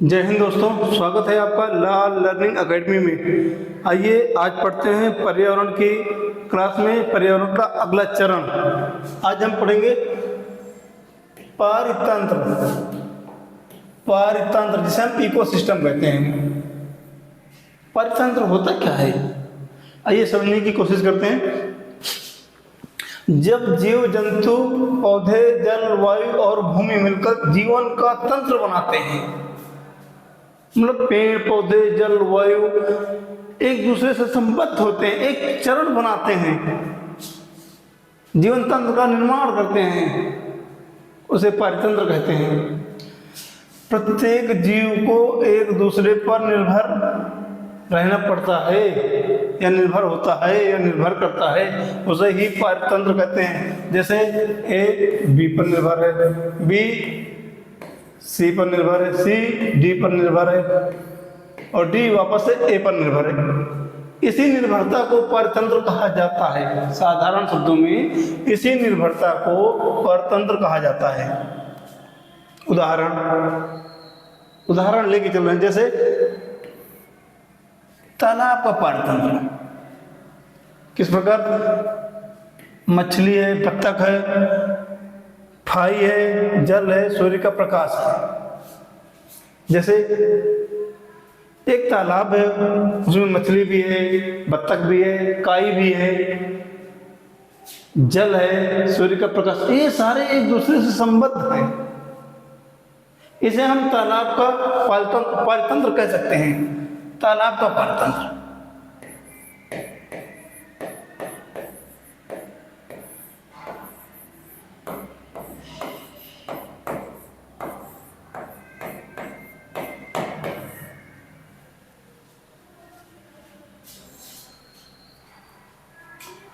जय हिंद दोस्तों, स्वागत है आपका लाल लर्निंग एकेडमी में। आइए आज पढ़ते हैं पर्यावरण की क्लास में पर्यावरण का अगला चरण। आज हम पढ़ेंगे पारितंत्र। पारितंत्र जिसे हम इकोसिस्टम कहते हैं। पारितंत्र होता क्या है, आइए समझने की कोशिश करते हैं। जब जीव जंतु पौधे जल वायु और भूमि मिलकर जीवन का तंत्र बनाते हैं, मतलब पेड़ पौधे जल वायु एक दूसरे से संबद्ध होते हैं, एक चरण बनाते हैं, जीवन तंत्र का निर्माण करते हैं, उसे पारितंत्र कहते हैं। प्रत्येक जीव को एक दूसरे पर निर्भर रहना पड़ता है या निर्भर होता है या निर्भर करता है, उसे ही पारितंत्र कहते हैं। जैसे ए बी पर निर्भर है, बी सी पर निर्भर है, सी डी पर निर्भर है और डी वापस से ए पर निर्भर है। इसी निर्भरता को पारितंत्र कहा जाता है। साधारण शब्दों में इसी निर्भरता को पारितंत्र कहा जाता है। उदाहरण लेके चल रहे हैं। जैसे तालाब का पारितंत्र किस प्रकार, मछली है, बत्तख है, फाई है, जल है, सूर्य का प्रकाश है। जैसे एक तालाब है, उसमें मछली भी है, बत्तख भी है, काई भी है, जल है, सूर्य का प्रकाश, ये सारे एक दूसरे से संबद्ध हैं। इसे हम तालाब का पारितंत्र कह सकते हैं। तालाब का पारितंत्र।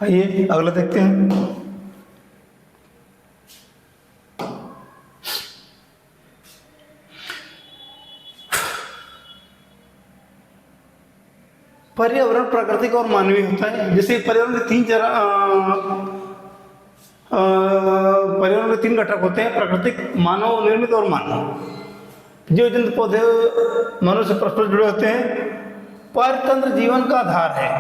आइए अगला देखते हैं। पर्यावरण प्राकृतिक और मानवीय होता है। जैसे पर्यावरण के पर्यावरण के तीन घटक होते हैं, प्राकृतिक, मानव निर्मित और मानव। जीव जंतु पौधे मनुष्य परस्पर जुड़े होते हैं। पारितंत्र जीवन का आधार है।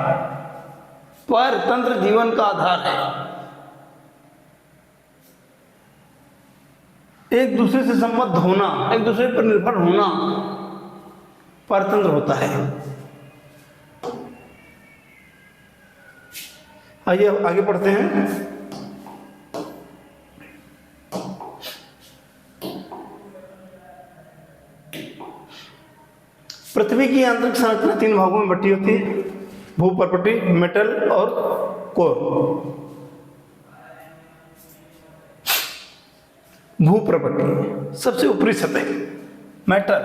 पारितंत्र जीवन का आधार है। एक दूसरे से संबद्ध होना, एक दूसरे पर निर्भर होना पारितंत्र होता है। आइए आगे पढ़ते हैं। पृथ्वी की आंतरिक संरचना तीन भागों में बटी होती है, भूपर्पटी, मेटल और कोर। भूपर्पटी सबसे ऊपरी सतह, मेटल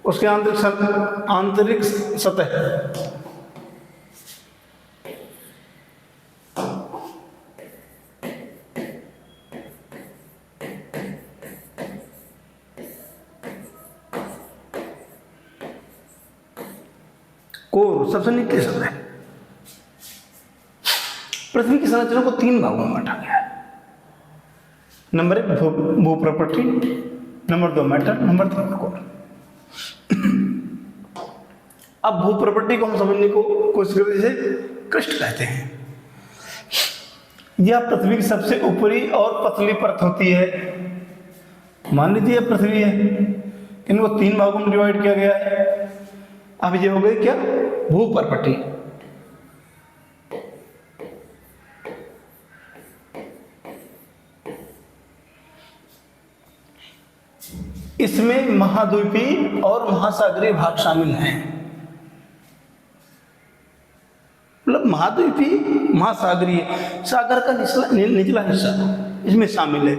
उसके आंतरिक सतह, कोर सबसे निचली सतह। पृथ्वी की संरचना को तीन भागों में बांटा गया है। नंबर एक भूप्रपटी, नंबर दो मेटल, नंबर तीन कोर। अब भूप्रपटी को हम समझने को कोशिश करते हैं। जैसे कृष्ण कहते हैं, यह पृथ्वी की सबसे ऊपरी और पतली परत होती है। मान लीजिए पृथ्वी है, इनको तीन भागों में डिवाइड किया गया है। अब ये हो गई क्या, भूपर्पटी। इसमें महाद्वीपीय और महासागरीय भाग शामिल हैं। मतलब महाद्वीपीय, महासागरीय, सागर का निचला हिस्सा इसमें शामिल है।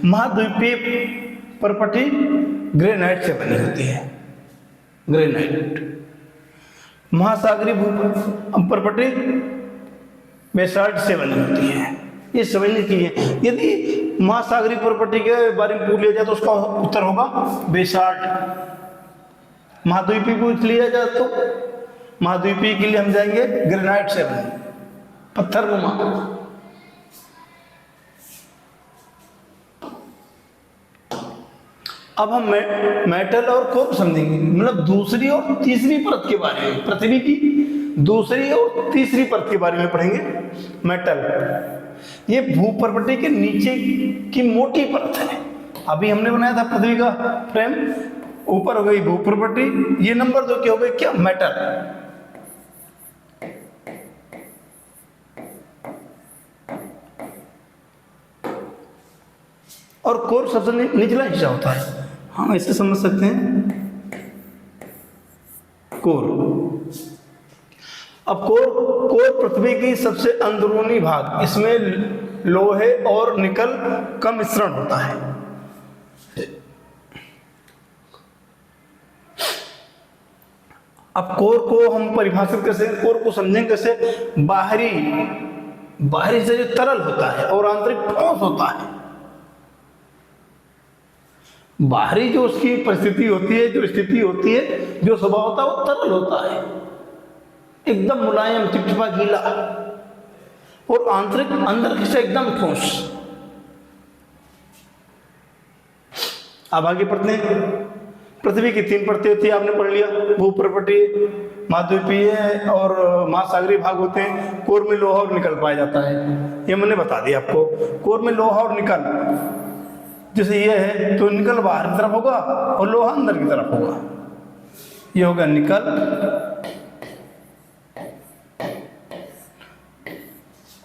महाद्वीपीय पर्पटी ग्रेनाइट से बनी होती है, ग्रेनाइट। महासागरीय पर्पटी बेसाल्ट से बनी होती है। ये समझने की है। यदि महासागरीय पर्पटी के बारे में पूछ लिया जाए तो उसका उत्तर होगा बेसाल्ट। महाद्वीपीय पूछ लिया जाए तो महाद्वीपीय के लिए हम जाएंगे ग्रेनाइट से बने, पत्थर नुमा। अब हम मेटल और कोर समझेंगे, मतलब दूसरी और तीसरी परत के बारे में, पृथ्वी की दूसरी और तीसरी परत के बारे में पढ़ेंगे। मेटल ये भूपर्वती के नीचे की मोटी परत है। अभी हमने बनाया था पृथ्वी का फ्रेम, ऊपर हो गई भूपर्वती, ये नंबर 2 के हो गए क्या, मेटल। और कोर सबसे निचला हिस्सा होता है, हम ऐसे समझ सकते हैं कोर। अब कोर पृथ्वी की सबसे अंदरूनी भाग, इसमें लोहे और निकल का मिश्रण होता है। अब कोर को हम परिभाषित कैसे, कोर को समझेंगे कैसे, बाहरी से जो तरल होता है और आंतरिक ठोस होता है। बाहरी जो उसकी परिस्थिति होती है, जो स्थिति होती है, जो स्वभाव होता है, वो तरल होता है, एकदम मुलायम, चिपचिपा, गीला। और आंतरिक अंदर से एकदम ठोस। अब आगे पढ़ते हैं। पृथ्वी की 3 परतें होती है, आपने पढ़ लिया, भूपर्वतीय, महाद्वीपीय और महासागरीय भाग होते हैं। कोर में लोहा और निकल पाया जाता है, ये मैंने बता दिया आपको। कोर में लोहा और निकल, जैसे ये है तो निकल बाहर की तरफ होगा और लोहा अंदर की तरफ होगा, ये होगा निकल।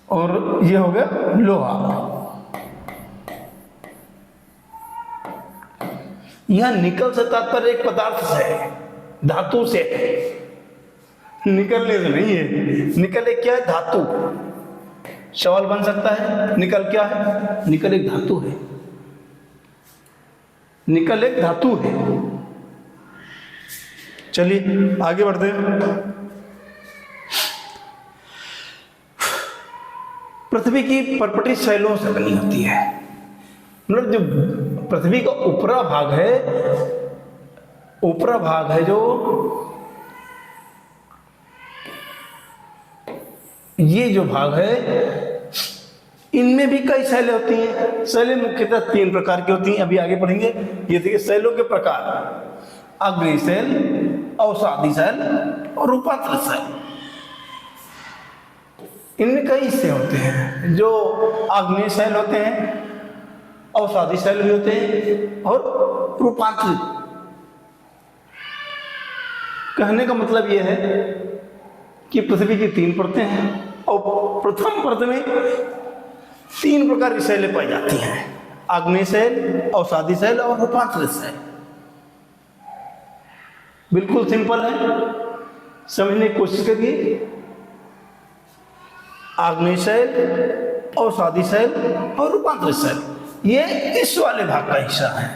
और ये हो गया लोहा। यह निकल से तात्पर्य एक पदार्थ से है, धातु से, निकलने से नहीं है। निकल एक क्या है, धातु। सवाल बन सकता है निकल क्या है, निकल एक धातु है, निकल एक धातु है। चलिए आगे बढ़ते हैं। पृथ्वी की पर्पटी शैलों से बनी होती है, मतलब जो पृथ्वी का ऊपरा भाग है, ऊपरा भाग है जो, ये जो भाग है, इनमें भी कई शैलें होती हैं। शैलें मुख्यतः 3 प्रकार की होती हैं, अभी आगे पढ़ेंगे। ये देखिए शैलों के प्रकार, आग्नेय शैल, अवसादी शैल और रूपांतर शैल। इनमें कई हिस्से होते हैं, जो आग्नेय शैल होते हैं, अवसादी शैल भी होते हैं और रूपांतरित। कहने का मतलब यह है कि पृथ्वी की 3 परतें हैं और प्रथम परत में 3 प्रकार की शैलें पाई जाती हैं, आग्नेय शैल, अवसादी शैल और रूपांतरित शैल। बिल्कुल सिंपल है, समझने की कोशिश करिए। आग्नेय शैल, अवसादी शैल और रूपांतरित शैल, ये इस वाले भाग का हिस्सा है।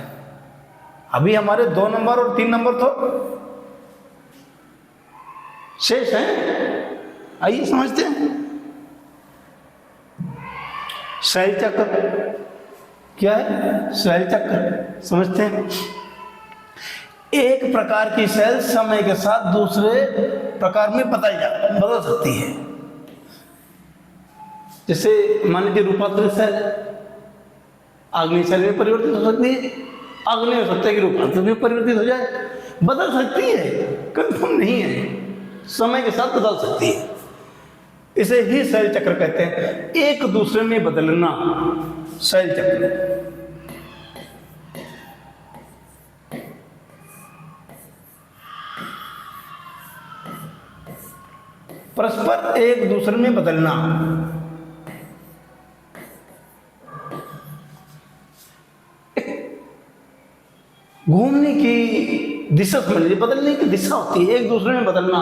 अभी हमारे 2 नंबर और 3 नंबर तो शेष हैं, आइए समझते हैं। शैल चक्र क्या है, शैल चक्र समझते हैं। एक प्रकार की शैल समय के साथ दूसरे प्रकार में बदल सकती है। जैसे मान लीजिए रूपांतरित शैल आग्नेय शैल में परिवर्तित हो सकती है, आग्नेय हो सकता है कि रूपांतरित में परिवर्तित हो जाए, बदल सकती है, कंफर्म नहीं है, समय के साथ बदल सकती है। इसे ही शैल चक्र कहते हैं, एक दूसरे में बदलना, शैल चक्र। परस्पर एक दूसरे में बदलना, घूमने की दिशा समझ लीजिए, बदलने की दिशा होती है, एक दूसरे में बदलना।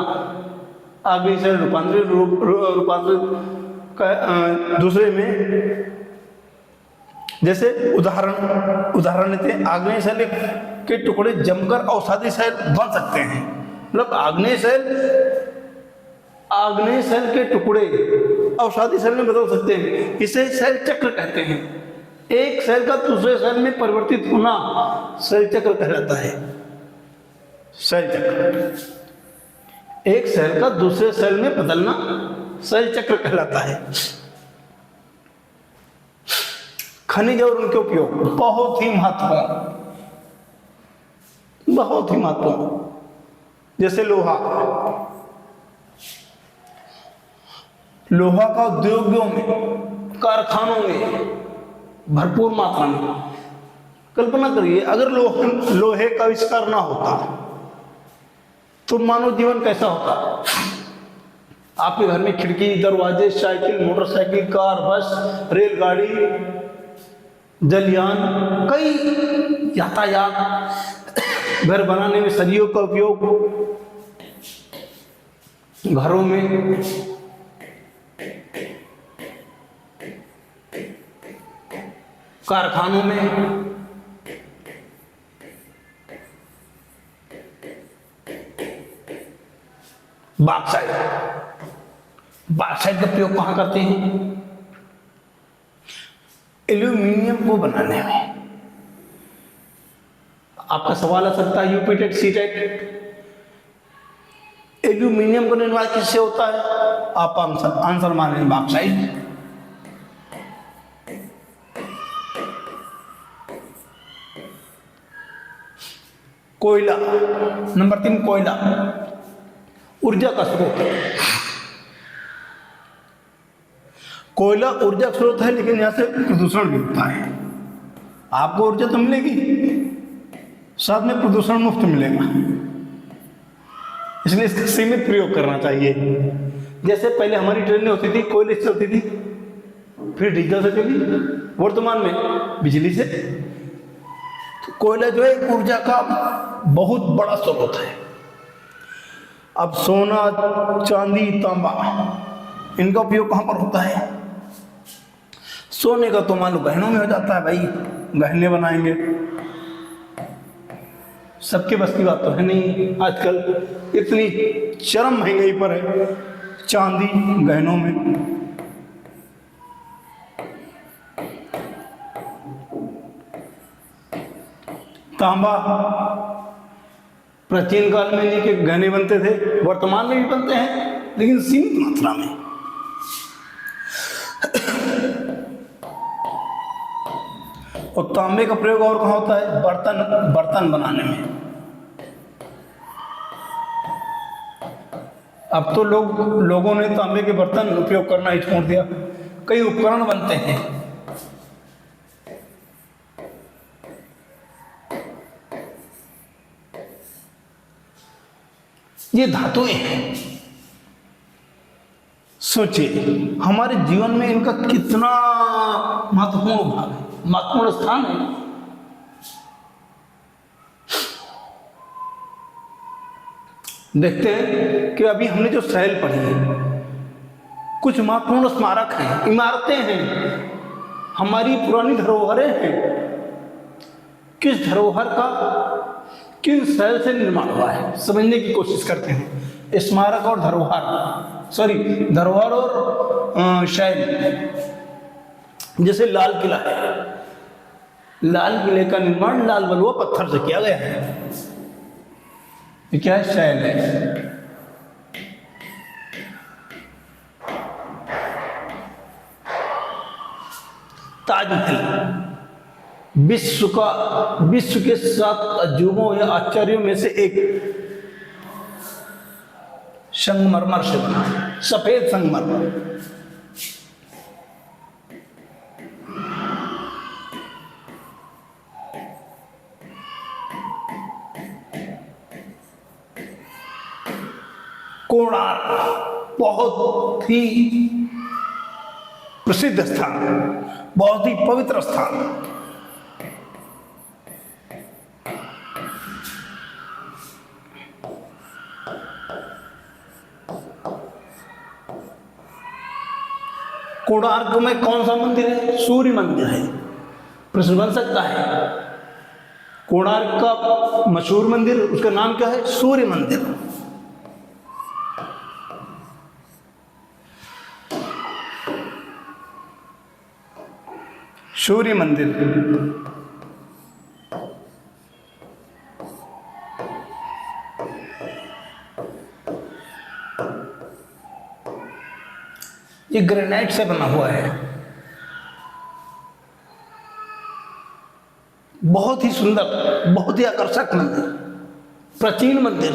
आगे से रूपांतरित दूसरे में, जैसे उदाहरण लेते हैं, आग्नेय शैल के टुकड़े जमकर अवसादी शैल बन सकते हैं। मतलब आग्नेय शैल के टुकड़े अवसादी शैल में बदल सकते हैं, इसे शैल चक्र कहते हैं। एक शैल का दूसरे शैल में परिवर्तित होना शैल चक्र कहलाता है। शैल चक्र, एक शैल का दूसरे शैल में बदलना शैल चक्र कहलाता है। खनिज और उनके उपयोग बहुत ही महत्वपूर्ण। बहुत ही महत्वपूर्ण। जैसे लोहा, लोहा का उद्योगों में, कारखानों में भरपूर मात्रा में। कल्पना करिए अगर लोहे का आविष्कार ना होता तो मानव जीवन कैसा होता। आपके घर में खिड़की, दरवाजे, साइकिल, मोटरसाइकिल, कार, बस, रेलगाड़ी, जलयान, कई यातायात, घर बनाने में सरियों का उपयोग, घरों में, कारखानों में, बॉक्साइट का प्रयोग कहां करते हैं? एल्यूमिनियम को बनाने में। आपका सवाल आ सकता है UP TET, C TET, aluminium का निर्माण किससे होता है? आप आंसर माने बॉक्साइट। कोयला, नंबर 3 कोयला ऊर्जा का स्रोत। कोयला ऊर्जा स्रोत है, लेकिन यहां से प्रदूषण भी होता है। आपको ऊर्जा तो मिलेगी, साथ में प्रदूषण मुफ्त मिलेगा, इसलिए इसका सीमित प्रयोग करना चाहिए। जैसे पहले हमारी ट्रेनें होती थी कोयले से चलती थी, फिर डीजल से चली, वर्तमान में बिजली से। तो कोयला जो है ऊर्जा का बहुत बड़ा स्रोत है। अब सोना, चांदी, तांबा, इनका उपयोग कहां पर होता है? सोने का तो मान लो गहनों में हो जाता है भाई, गहने बनाएंगे। सबके बस की बात तो है नहीं, आजकल इतनी चरम महंगाई पर है चांदी गहनों में। तांबा, प्राचीन काल में इनके गहने बनते थे, वर्तमान में भी बनते हैं, लेकिन सीमित मात्रा में। और तांबे का प्रयोग और कहाँ होता है? बर्तन बनाने में। अब तो लोगों ने तांबे के बर्तन उपयोग करना ही छोड़ दिया, कई उपकरण बनते हैं। ये धातुएं हैं। सोचिए हमारे जीवन में इनका कितना महत्वपूर्ण भाग है, महत्वपूर्ण स्थान है। देखते हैं कि अभी हमने जो शैल पढ़ी है, कुछ महत्वपूर्ण स्मारक हैं, इमारतें हैं, हमारी पुरानी धरोहरें हैं। किस धरोहर का किन शैल से निर्माण हुआ है, समझने की कोशिश करते हैं। स्मारक और धरोहर और शैल। जैसे लाल किला है, लाल किले का निर्माण लाल बलुआ पत्थर से किया गया है। ये क्या है? शैल है। ताजमहल विश्व के 7 अजूबों या आश्चर्यों में से एक, संगमरमर से बना, सफेद संगमरमर। कोणार्क बहुत ही प्रसिद्ध स्थान, बहुत ही पवित्र स्थान। कोणार्क में कौन सा मंदिर है? सूर्य मंदिर है। प्रश्न बन सकता है, कोणार्क का मशहूर मंदिर, उसका नाम क्या है? सूर्य मंदिर। सूर्य मंदिर ये ग्रेनाइट से बना हुआ है, बहुत ही सुंदर, बहुत ही आकर्षक मंदिर। प्राचीन मंदिर।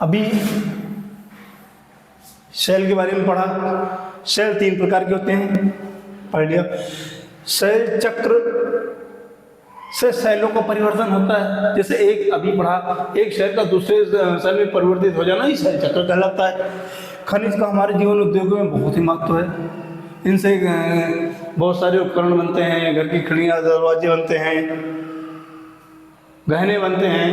अभी शैल के बारे में पढ़ा। शैल 3 प्रकार के होते हैं, पढ़ लिया। शैल चक्र से शैलों का परिवर्तन होता है। जैसे एक अभी पढ़ा, एक शैल का दूसरे शैल में परिवर्तित हो जाना ही शैल चक्र कहलाता है। खनिज का हमारे जीवन उद्योगों में बहुत ही महत्व है। इनसे बहुत सारे उपकरण बनते हैं, घर की खिड़कियाँ दरवाजे बनते हैं, गहने बनते हैं।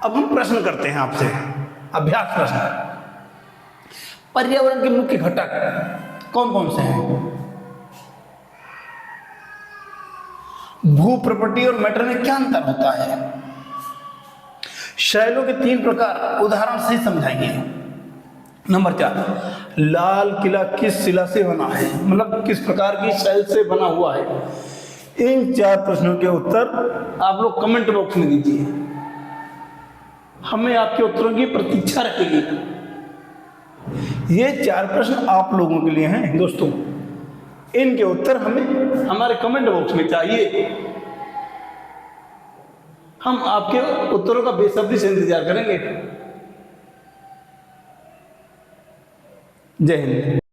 अब हम प्रश्न करते हैं आपसे, अभ्यास प्रश्न। पर्यावरण के मुख्य घटक कौन कौन से हैं? भू प्रॉपर्टी और मैटर में क्या अंतर होता है? शैलों के 3 प्रकार उदाहरण से समझाइए। नंबर 4, लाल किला किस शिला से बना है? मतलब किस प्रकार की शैल से बना हुआ है? इन 4 प्रश्नों के उत्तर आप लोग कमेंट बॉक्स में दीजिए। हमें आपके उत्तरों की प्रतीक्षा रहेगी। ये 4 प्रश्न आप लोगों के लिए हैं दोस्तों। इनके उत्तर हमें हमारे कमेंट बॉक्स में चाहिए। हम आपके उत्तरों का बेसब्री से इंतजार करेंगे। जय हिंद।